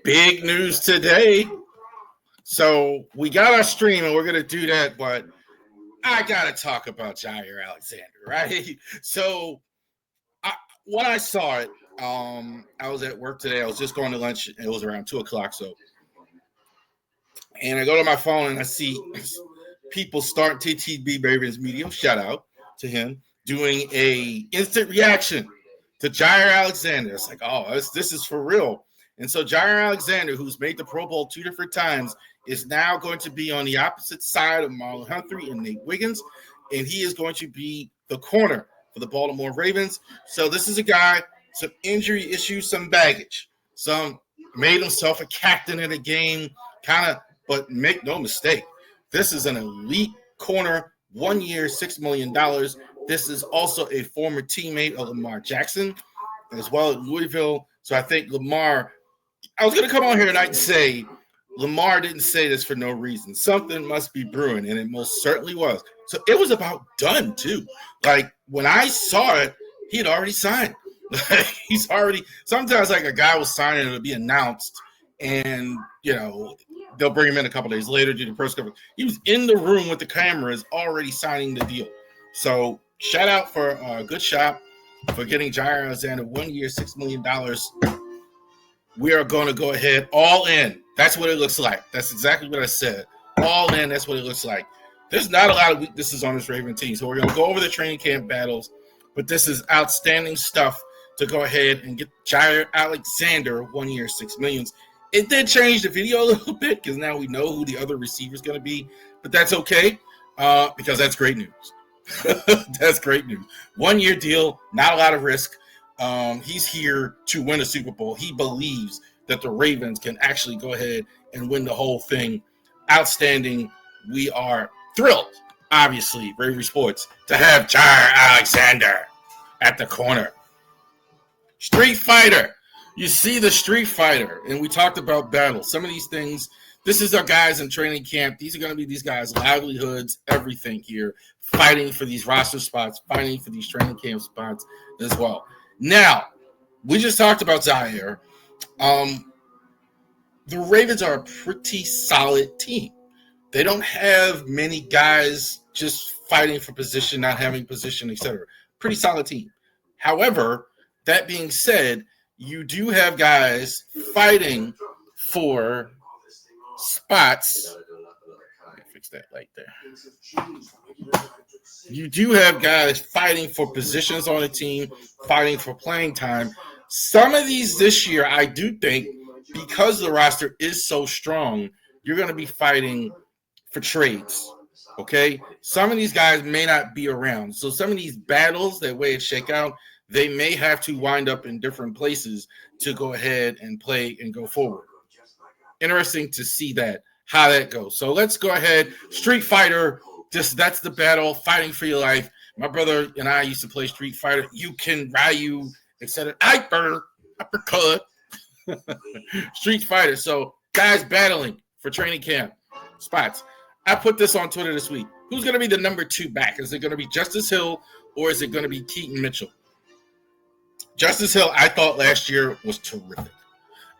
Big news today. So we got our stream and we're going to do that, but I got to talk about Jair Alexander, right? So I, when I saw it, I was at work today. I was just going to lunch. It was around 2 o'clock. And I go to my phone and I see people start TTB Ravens Media, shout out to him, doing a instant reaction to Jair Alexander. It's like, oh, this is for real. And so Jair Alexander, who's made the Pro Bowl 2 different times, is now going to be on the opposite side of Marlon Humphrey and Nate Wiggins, and he is going to be the corner for the Baltimore Ravens. So this is a guy, some injury issues, some baggage, some made himself a captain in a game, but make no mistake, this is an elite corner, 1 year, $6 million. This is also a former teammate of Lamar Jackson, as well at Louisville. So I think Lamar, I was going to come on here tonight and say Lamar didn't say this for no reason. Something must be brewing, and it most certainly was. So it was about done, too. Like, when I saw it, he had already signed. He's already – sometimes, like, a guy will sign and it'll be announced, and, you know, they'll bring him in a couple days later, do the press conference. He was in the room with the cameras already signing the deal. So shout out for a good shop for getting Jair Alexander 1 year, $6 million. We are going to go ahead all in. That's what it looks like. That's exactly what I said. All in, that's what it looks like. There's not a lot of weaknesses on this Raven team, so we're going to go over the training camp battles, but this is outstanding stuff to go ahead and get Jair Alexander 1 year, $6 million. It did change the video a little bit because now we know who the other receiver is going to be, but that's okay because that's great news. That's great news. 1 year deal, not a lot of risk. He's here to win a Super Bowl. He believes that the Ravens can actually go ahead and win the whole thing. Outstanding. We are thrilled, obviously, Ravy Sports, to have Jair Alexander at the corner. Street Fighter. You see the Street Fighter, and we talked about battles. Some of these things, this is our guys in training camp. These are going to be these guys' livelihoods, everything here, fighting for these roster spots, fighting for these training camp spots as well. Now, we just talked about Jair. The Ravens are a pretty solid team. They don't have many guys just fighting for position, not having position, etc. Pretty solid team. However, that being said, you do have guys fighting for spots. Let me fix that light there. You do have guys fighting for positions on the team, fighting for playing time. Some of these this year, I do think, because the roster is so strong, you're going to be fighting for trades. Okay? Some of these guys may not be around. So some of these battles, that way it shake out, they may have to wind up in different places to go ahead and play and go forward. Interesting to see how that goes. So let's go ahead. Street Fighter, that's the battle, fighting for your life. My brother and I used to play Street Fighter. You can Ryu, etc. Uppercut. Street Fighter. So guys battling for training camp spots. I put this on Twitter this week. Who's going to be the number 2 back? Is it going to be Justice Hill or is it going to be Keaton Mitchell? Justice Hill, I thought last year was terrific.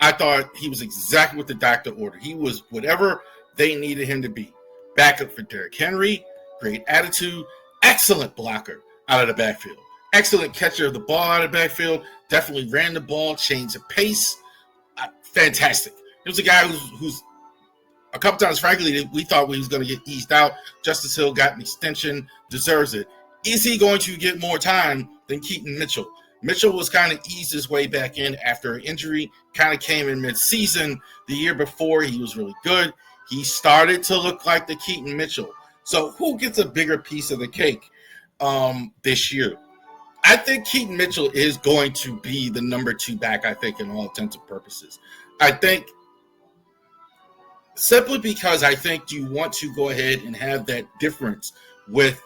I thought he was exactly what the doctor ordered. He was whatever they needed him to be. Backup for Derrick Henry, great attitude, excellent blocker out of the backfield. Excellent catcher of the ball out of the backfield. Definitely ran the ball, changed the pace. Fantastic. He was a guy who's a couple times, frankly, we thought he was going to get eased out. Justice Hill got an extension, deserves it. Is he going to get more time than Keaton Mitchell? Mitchell was kind of eased his way back in after an injury, kind of came in mid-season. The year before, he was really good. He started to look like the Keaton Mitchell. So who gets a bigger piece of the cake this year? I think Keaton Mitchell is going to be the number 2 back, I think, in all intents and purposes. I think simply because I think you want to go ahead and have that difference with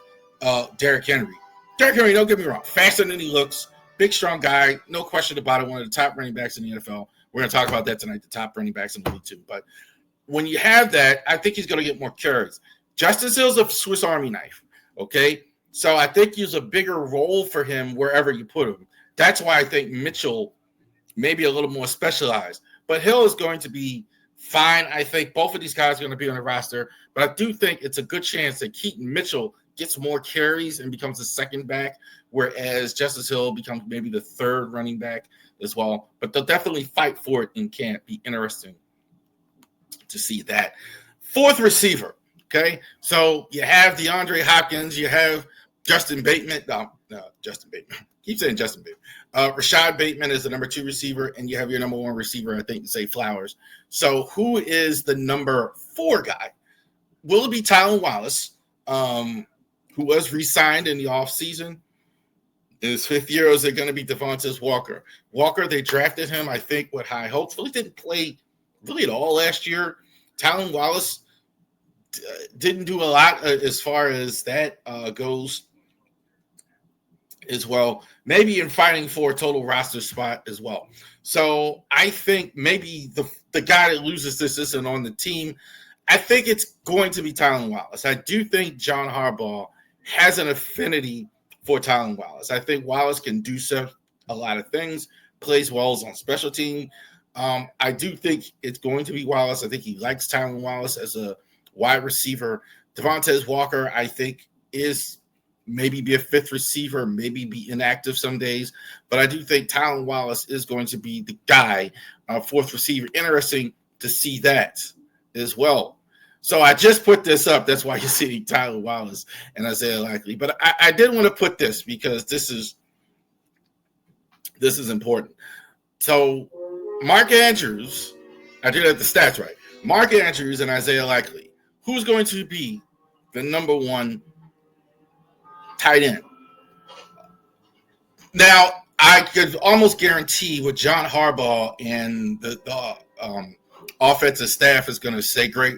Derrick Henry. Derrick Henry, don't get me wrong, faster than he looks. Big, strong guy, no question about it, one of the top running backs in the NFL. We're going to talk about that tonight, the top running backs in the league too. But when you have that, I think he's going to get more carries. Justice Hill's a Swiss Army knife, okay? So I think there's a bigger role for him wherever you put him. That's why I think Mitchell may be a little more specialized. But Hill is going to be fine. I think both of these guys are going to be on the roster, but I do think it's a good chance that Keaton Mitchell gets more carries and becomes the second back, whereas Justice Hill becomes maybe the third running back as well. But they'll definitely fight for it in camp. Be interesting to see that. Fourth receiver, okay? So you have DeAndre Hopkins, you have Justin Bateman. No, Justin Bateman. Keep saying Justin Bateman. Rashad Bateman is the number 2 receiver, and you have your number 1 receiver, I think, Zay Flowers. So who is the number 4 guy? Will it be Tylan Wallace, who was re-signed in the offseason? In his 5th year, is it going to be Devontae Walker? Walker, they drafted him, I think, with high hopes. Really didn't play really at all last year. Tylan Wallace didn't do a lot as far as that goes as well. Maybe in fighting for a total roster spot as well. So I think maybe the guy that loses this isn't on the team. I think it's going to be Tylan Wallace. I do think John Harbaugh has an affinity for Tylan Wallace. I think Wallace can do a lot of things, plays well on special team. I do think it's going to be Wallace. I think he likes Tylan Wallace as a wide receiver. Devontae Walker, I think, is maybe be a 5th receiver, maybe be inactive some days. But I do think Tylan Wallace is going to be the guy, 4th receiver. Interesting to see that as well. So I just put this up. That's why you're seeing Tylan Wallace and Isaiah Likely. But I did want to put this because this is important. So Mark Andrews, I did have the stats right. Mark Andrews and Isaiah Likely. Who's going to be the number 1 tight end? Now, I could almost guarantee what John Harbaugh and the offensive staff is going to say, Todd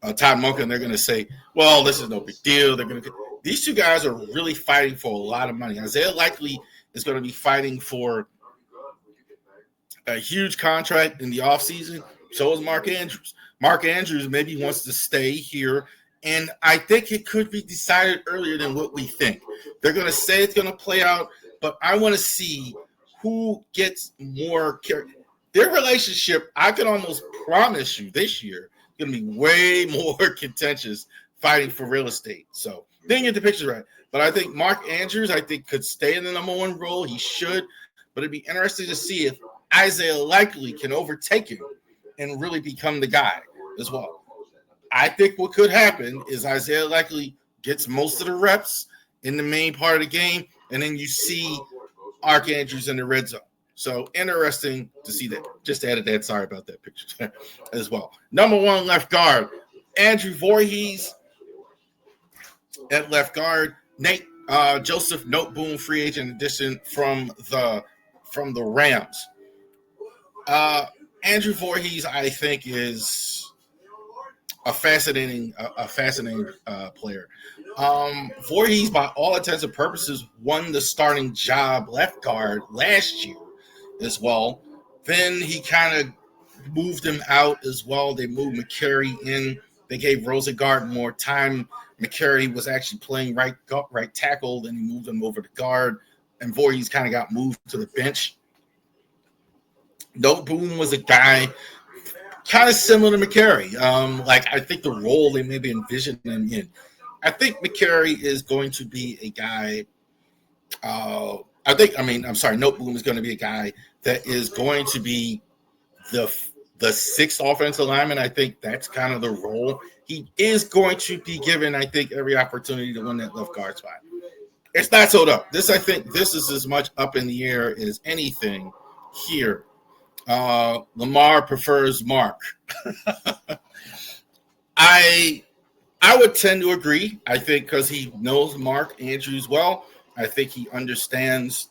Monken, they're going to say, well, this is no big deal. These 2 guys are really fighting for a lot of money. Isaiah Likely is going to be fighting for a huge contract in the offseason. So is Mark Andrews. Mark Andrews maybe wants to stay here, and I think it could be decided earlier than what we think. They're going to say it's going to play out, but I want to see who gets more care. Their relationship, I can almost promise you this year, is going to be way more contentious fighting for real estate. So didn't get the picture right. But I think Mark Andrews, could stay in the number 1 role. He should. But it'd be interesting to see if Isaiah Likely can overtake him and really become the guy as well. I think what could happen is Isaiah Likely gets most of the reps in the main part of the game, and then you see Mark Andrews in the red zone. So interesting to see that. Just added that. Sorry about that picture as well. Number 1 left guard, Andrew Voorhees at left guard. Joseph Noteboom, free agent addition from the Rams. Andrew Voorhees, I think, is a fascinating player. Voorhees, by all intents and purposes, won the starting job left guard last year as well. Then he kind of moved him out as well. They moved McCary in. They gave Rosengard more time. McCary was actually playing right tackle. Then he moved him over to guard. And Voorhees kind of got moved to the bench. Noteboom was a guy kind of similar to McCary. I think the role they maybe envisioned him in. I think McCary is going to be a guy. Noteboom is going to be a guy that is going to be the 6th offensive lineman. I think that's kind of the role. He is going to be given, I think, every opportunity to win that left guard spot. It's not sold up. I think this is as much up in the air as anything here. Lamar prefers Mark. I would tend to agree. I think because he knows Mark Andrews well. I think he understands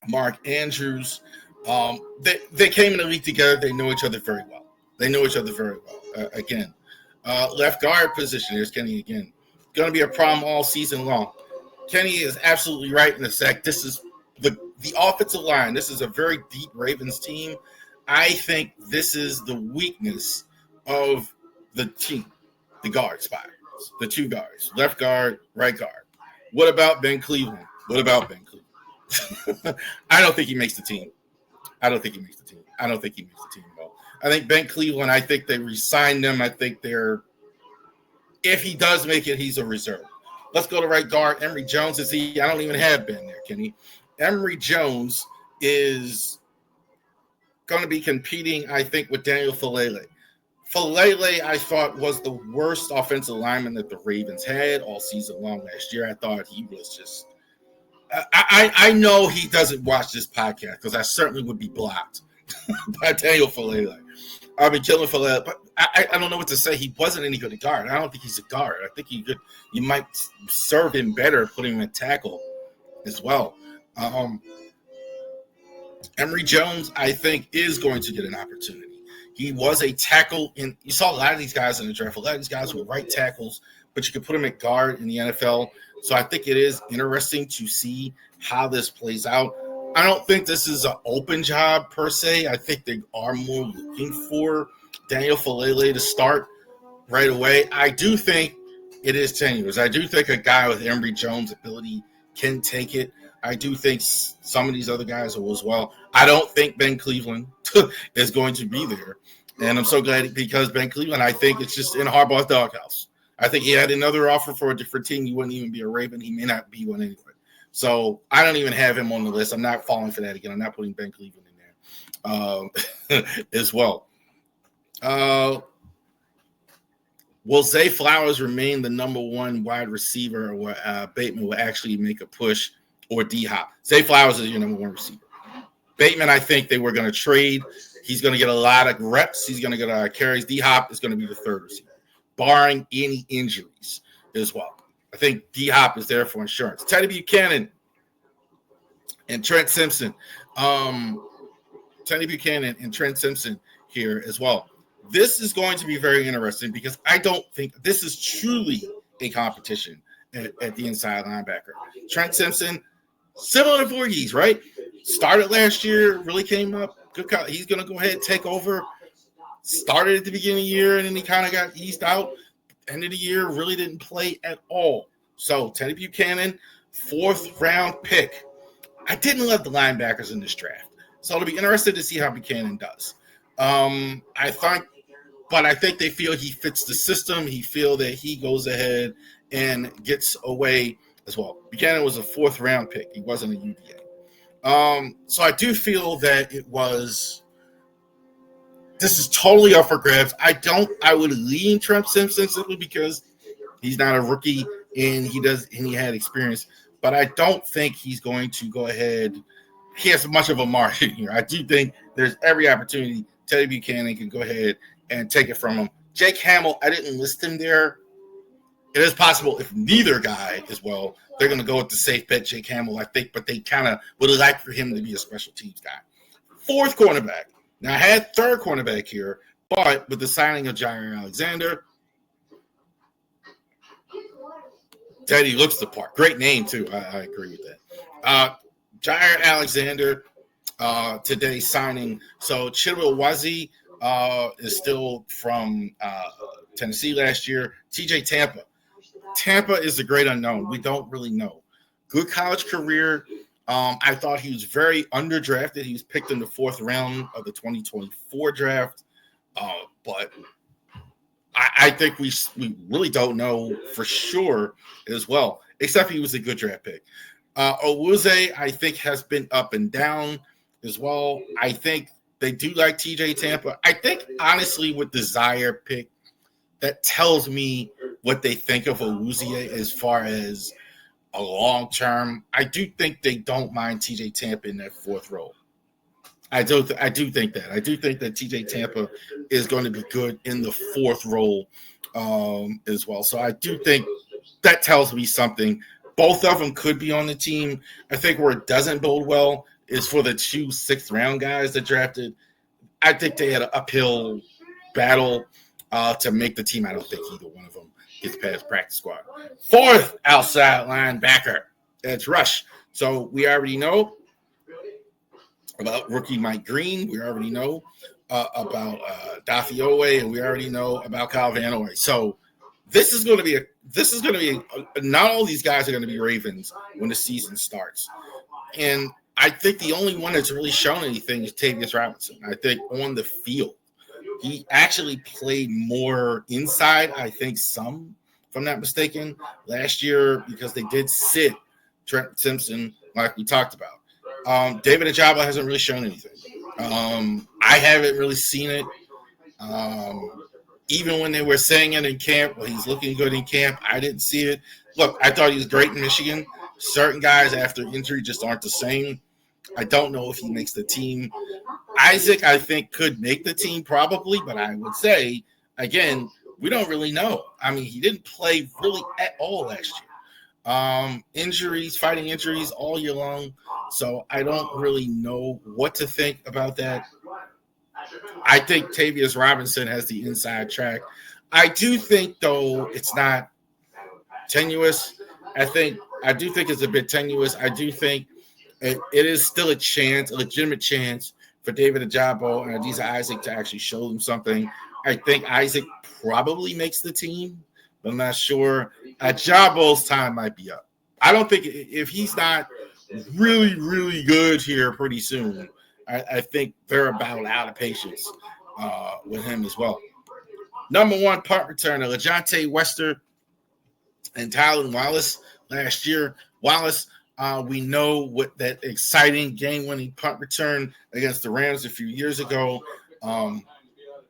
Mark Andrews. They came in the league together. They know each other very well. Again, left guard position. Here's Kenny again. Going to be a problem all season long. Kenny is absolutely right in the fact this is the offensive line. This is a very deep Ravens team. I think this is the weakness of the team, the guard spot, the 2 guards, left guard, right guard. What about Ben Cleveland? I don't think he makes the team. I don't think he makes the team. I don't think he makes the team at all. I think Ben Cleveland, I think they re-signed him. I think if he does make it, he's a reserve. Let's go to right guard. Emory Jones is he. I don't even have Ben there, Kenny. Emory Jones is going to be competing, I think, with Daniel Falele. Falele, I thought, was the worst offensive lineman that the Ravens had all season long last year. I thought he was just I know he doesn't watch this podcast because I certainly would be blocked by Daniel Falele. I've been killing Falele, but I don't know what to say. He wasn't any good at guard. I don't think he's a guard. I think you might serve him better putting him at tackle as well. Emory Jones, I think, is going to get an opportunity. He was a tackle, and you saw a lot of these guys in the draft. A lot of these guys were right tackles, but you could put them at guard in the NFL. So I think it is interesting to see how this plays out. I don't think this is an open job per se. I think they are more looking for Daniel Falele to start right away. I do think it is tenuous. I do think a guy with Emory Jones' ability can take it. I do think some of these other guys will as well. I don't think Ben Cleveland is going to be there. And I'm so glad because Ben Cleveland, I think it's just in Harbaugh's doghouse. I think he had another offer for a different team. He wouldn't even be a Raven. He may not be one anyway. So I don't even have him on the list. I'm not falling for that again. I'm not putting Ben Cleveland in there as well. Will Zay Flowers remain the number one wide receiver, or Bateman will actually make a push, or D-Hop? Zay Flowers is your number one receiver. Bateman, I think they were going to trade. He's going to get a lot of reps. He's going to get carries. D-Hop is going to be the third receiver, barring any injuries as well. I think D-Hop is there for insurance. Teddy Buchanan and Trent Simpson. Teddy Buchanan and Trent Simpson here as well. This is going to be very interesting because I don't think this is truly a competition at the inside linebacker. Trent Simpson, similar to Voorhees, right? Started last year, really came up. Good. He's going to go ahead and take over. Started at the beginning of the year, and then he kind of got eased out. End of the year, really didn't play at all. So Teddy Buchanan, 4th round pick. I didn't love the linebackers in this draft. So it'll be interesting to see how Buchanan does. I think they feel he fits the system. He feel that he goes ahead and gets away as well. Buchanan was a 4th round pick. He wasn't a UVA. So I do feel that this is totally up for grabs. I would lean Trent Simpson simply because he's not a rookie and he had experience, but I don't think he's going to go ahead. He has much of a margin here. I do think there's every opportunity Teddy Buchanan can go ahead and take it from him. Jake Hamill, I didn't list him there. It is possible if neither guy as well, they're going to go with the safe bet, Jake Hamill, I think, but they kind of would like for him to be a special teams guy. 4th cornerback. Now, I had 3rd cornerback here, but with the signing of Jair Alexander, Teddy looks the part. Great name, too. I agree with that. Jair Alexander, today signing. So, Chidwell Wazi is still from Tennessee last year. TJ Tampa. Tampa is the great unknown. We don't really know. Good college career. I thought he was very underdrafted. He was picked in the 4th round of the 2024 draft. But I think we really don't know for sure as well, except he was a good draft pick. Owuze, I think, has been up and down as well. I think they do like TJ Tampa. I think, honestly, with the Zaire pick, that tells me what they think of Owuzie as far as a long term. I do think they don't mind TJ Tampa in that 4th role. I do think that. I do think that TJ Tampa is going to be good in the 4th role as well. So I do think that tells me something. Both of them could be on the team. I think where it doesn't bode well is for the 2 6th round guys that drafted. I think they had an uphill battle to make the team. I don't think either one of them gets past practice squad. 4th outside linebacker, that's Rush. So we already know about rookie Mike Green. We already know about Daffy Owe, and we already know about Kyle Van Noy. So this is going to be not all these guys are going to be Ravens when the season starts. And I think the only one that's really shown anything is Tavius Robinson. I think on the field, he actually played more inside. I think some, if I'm not mistaken, last year because they did sit Trent Simpson, like we talked about. David Ajabo hasn't really shown anything. I haven't really seen it. Even when they were saying it in camp, well, he's looking good in camp, I didn't see it. Look, I thought he was great in Michigan. Certain guys after injury just aren't the same. I don't know if he makes the team. Isaac, I think, could make the team probably, but I would say, again, we don't really know. I mean, he didn't play really at all last year. Injuries, fighting injuries all year long. So I don't really know what to think about that. I think Tavius Robinson has the inside track. I do think, though, it's not tenuous. I do think it's a bit tenuous. I do think it is still a chance, a legitimate chance for David Ajabo and Adisa Isaac to actually show them something. I think Isaac probably makes the team, but I'm not sure. Ajabo's time might be up. I don't think if he's not really, really good here pretty soon, I think they're about out of patience with him as well. Number one punt returner, LeJohntay Wester and Tylan Wallace last year. Wallace, we know what that exciting game-winning punt return against the Rams a few years ago.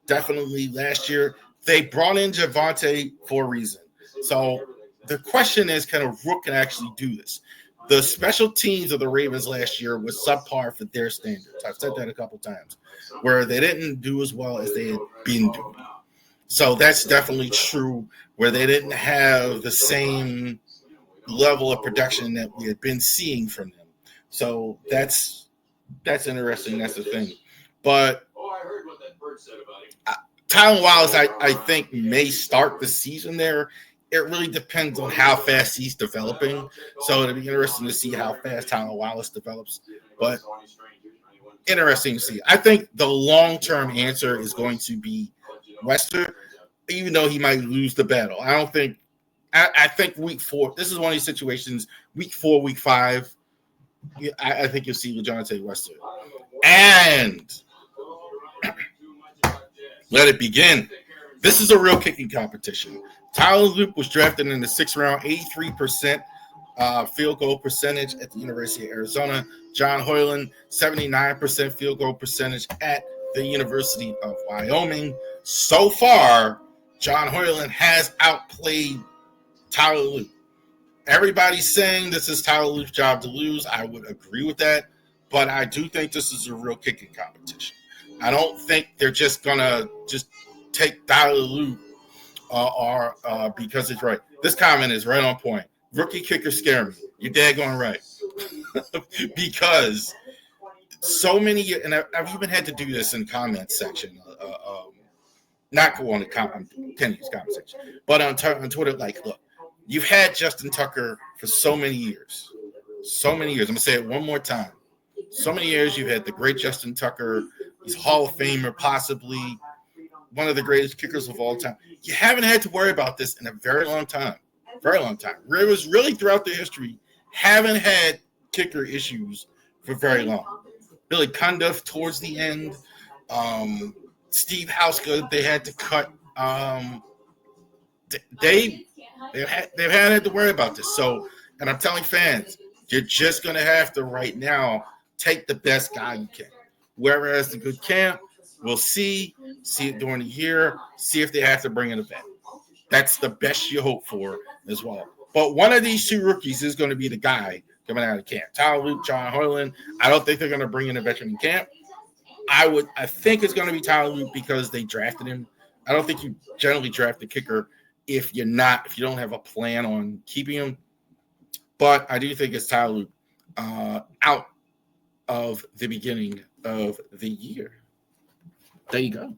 Definitely last year. They brought in Javonte for a reason. So the question is, can a rookie actually do this? The special teams of the Ravens last year was subpar for their standards. I've said that a couple times, where they didn't do as well as they had been doing. So that's definitely true, where they didn't have the same level of production that we had been seeing from them. So that's interesting. That's the thing. But Tylan Wallace, I think, may start the season there. It really depends on how fast he's developing. So it'll be interesting to see how fast Tylan Wallace develops. But interesting to see. I think the long-term answer is going to be Wester, even though he might lose the battle. I think week 4, this is one of these situations, week 4, week 5, I think you'll see LeJohntay Wester. And let it begin. This is a real kicking competition. Tyler Luke was drafted in the 6th round, 83% field goal percentage at the University of Arizona. John Hoyland, 79% field goal percentage at the University of Wyoming. So far, John Hoyland has outplayed Tyler Luke. Everybody's saying this is Tyler Luke's job to lose. I would agree with that, but I do think this is a real kicking competition. I don't think they're just gonna take Tyler Luke because it's right. This comment is right on point. Rookie kickers scare me. You're daggone right. Because so many, and I've even had to do this in comment section. Not go on the comment section, but on Twitter. Like, look, you've had Justin Tucker for so many years. So many years. I'm gonna say it one more time. So many years you've had the great Justin Tucker. He's Hall of Famer, possibly one of the greatest kickers of all time. You haven't had to worry about this in a very long time. Very long time. It was really throughout the history, haven't had kicker issues for very long. Billy Cundiff towards the end. Steve Hauska, they had to cut. They've had to worry about this. So, and I'm telling fans, you're just going to have to right now take the best guy you can. Whoever has the good camp, we'll see it during the year, see if they have to bring in a vet. That's the best you hope for as well. But one of these two rookies is going to be the guy coming out of camp. Tyler Luke, John Hoyland. I don't think they're going to bring in a veteran in camp. I think it's going to be Tyler Luke because they drafted him. I don't think you generally draft the kicker if you don't have a plan on keeping him. But I do think it's Tyler Luke out of the beginning of the year. There you go.